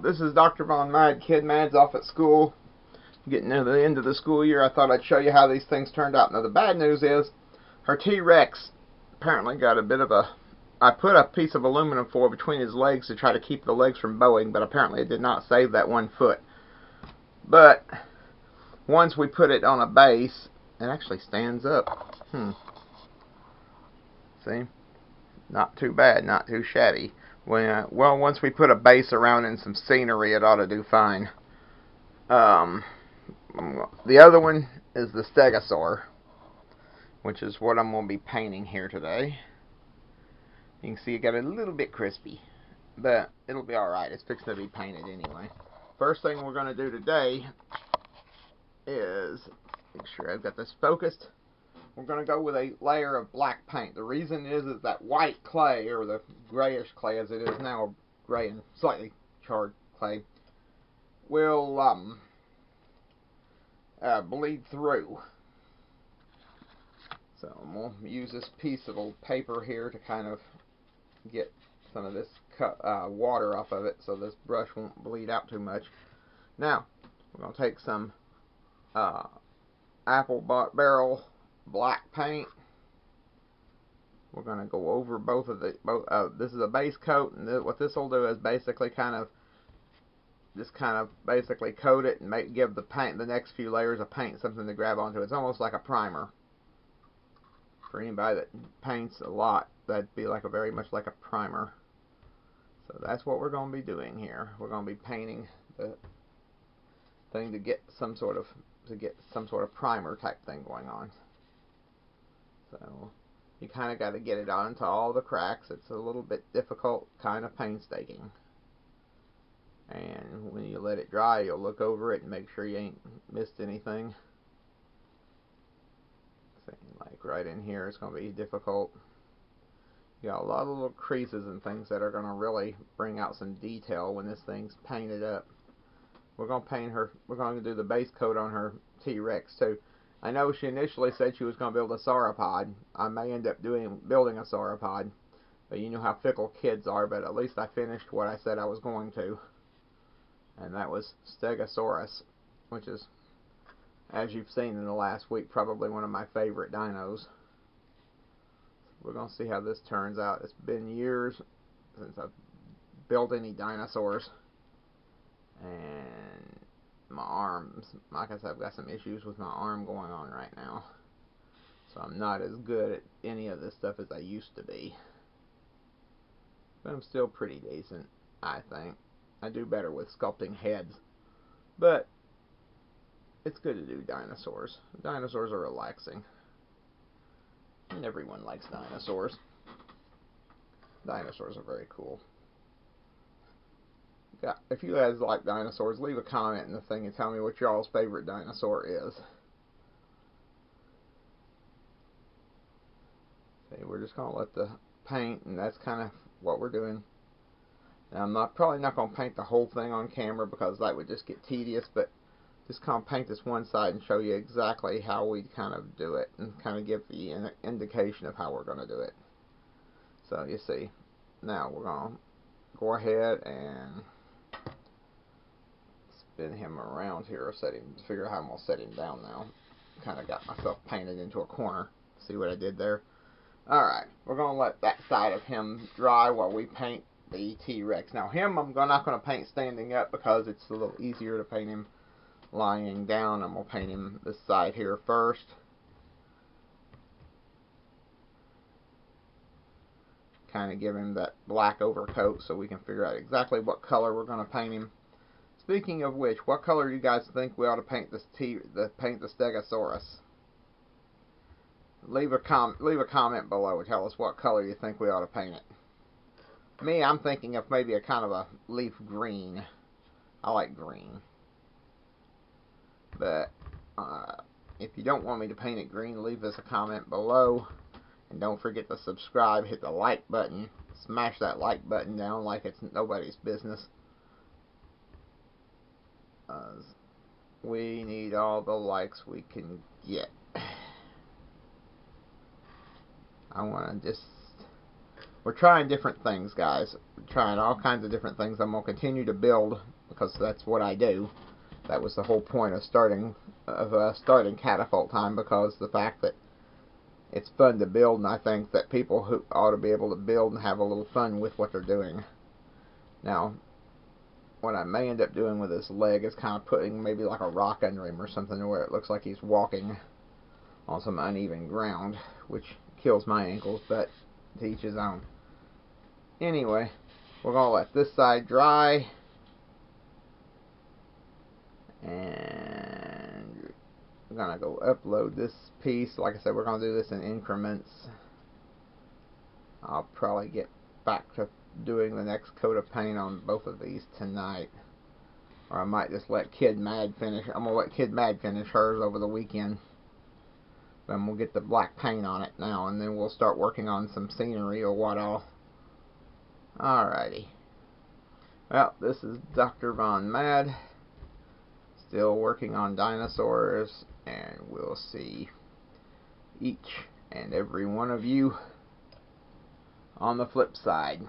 This is Dr. Von Mad. Kid Mad's off at school. Getting near the end of the school year, I thought I'd show you how these things turned out. Now, the bad news is her T-Rex apparently got a bit of a... I put a piece of aluminum foil between his legs to try to keep the legs from bowing, but apparently it did not save that one foot. But once we put it on a base, it actually stands up. See? Not too bad, not too shabby. Well, once we put a base around and some scenery, it ought to do fine. The other one is the Stegosaur, which is what I'm going to be painting here today. You can see it got a little bit crispy, but it'll be alright. It's fixing to be painted anyway. First thing we're going to do today is make sure I've got this focused. We're going to go with a layer of black paint. The reason is that white clay, or the grayish clay as it is now, gray and slightly charred clay, will bleed through. So I'm going to use this piece of old paper here to kind of get some of this water off of it so this brush won't bleed out too much. Now, we're going to take some apple barrel black paint. We're going to go over both of the this is a base coat, and what this will do is basically just basically coat it and give the next few layers of paint something to grab onto. It's almost like a primer. For anybody that paints a lot, that'd be very much like a primer. So that's what we're going to be doing here. We're going to be painting the thing to get some sort of primer type thing going on. So you kind of got to get it onto all the cracks. It's a little bit difficult, kind of painstaking. And when you let it dry, you'll look over it and make sure you ain't missed anything. Like right in here, it's going to be difficult. You got a lot of little creases and things that are going to really bring out some detail when this thing's painted up. We're going to paint her. We're going to do the base coat on her T-Rex too. I know she initially said she was going to build a sauropod. I may end up building a sauropod, but you know how fickle kids are. But at least I finished what I said I was going to, and that was Stegosaurus, which is, as you've seen in the last week, probably one of my favorite dinos. We're going to see how this turns out. It's been years since I've built any dinosaurs, and my arms, like I said, I've got some issues with my arm going on right now, so I'm not as good at any of this stuff as I used to be, but I'm still pretty decent, I think. I do better with sculpting heads, but it's good to do dinosaurs. Dinosaurs are relaxing, and everyone likes dinosaurs. Dinosaurs are very cool. If you guys like dinosaurs, leave a comment in the thing and tell me what y'all's favorite dinosaur is. Okay, we're just going to let the paint, and that's kind of what we're doing. Now, I'm probably not going to paint the whole thing on camera because that would just get tedious, but just kind of paint this one side and show you exactly how we kind of do it, and kind of give the indication of how we're going to do it. So you see, now we're going to go ahead and spin him around here, or figure out how I'm going to set him down now. Kind of got myself painted into a corner. See what I did there? Alright, we're going to let that side of him dry while we paint the T-Rex. Now him, I'm not going to paint standing up because it's a little easier to paint him lying down. I'm going to paint him this side here first. Kind of give him that black overcoat so we can figure out exactly what color we're going to paint him. Speaking of which, what color do you guys think we ought to paint the Stegosaurus? Leave a comment below and tell us what color you think we ought to paint it. Me, I'm thinking of maybe a kind of a leaf green. I like green. But if you don't want me to paint it green, leave us a comment below. And don't forget to subscribe, hit the like button, smash that like button down like it's nobody's business. We need all the likes we can get. We're trying different things, guys. We're trying all kinds of different things. I'm going to continue to build because that's what I do. That was the whole point of starting Catapult Time, because the fact that it's fun to build, and I think that people who ought to be able to build and have a little fun with what they're doing. Now, what I may end up doing with this leg is kind of putting maybe like a rock under him or something, where it looks like he's walking on some uneven ground, which kills my ankles, but to each his own. Anyway, we're going to let this side dry, and I'm going to go upload this piece. Like I said, we're going to do this in increments. I'll probably get back to doing the next coat of paint on both of these tonight, or I might just let Kid Mad finish. I'm going to let Kid Mad finish hers over the weekend. Then we'll get the black paint on it now, and then we'll start working on some scenery or what all. Alrighty. Well, this is Dr. Von Mad, still working on dinosaurs, and we'll see each and every one of you on the flip side.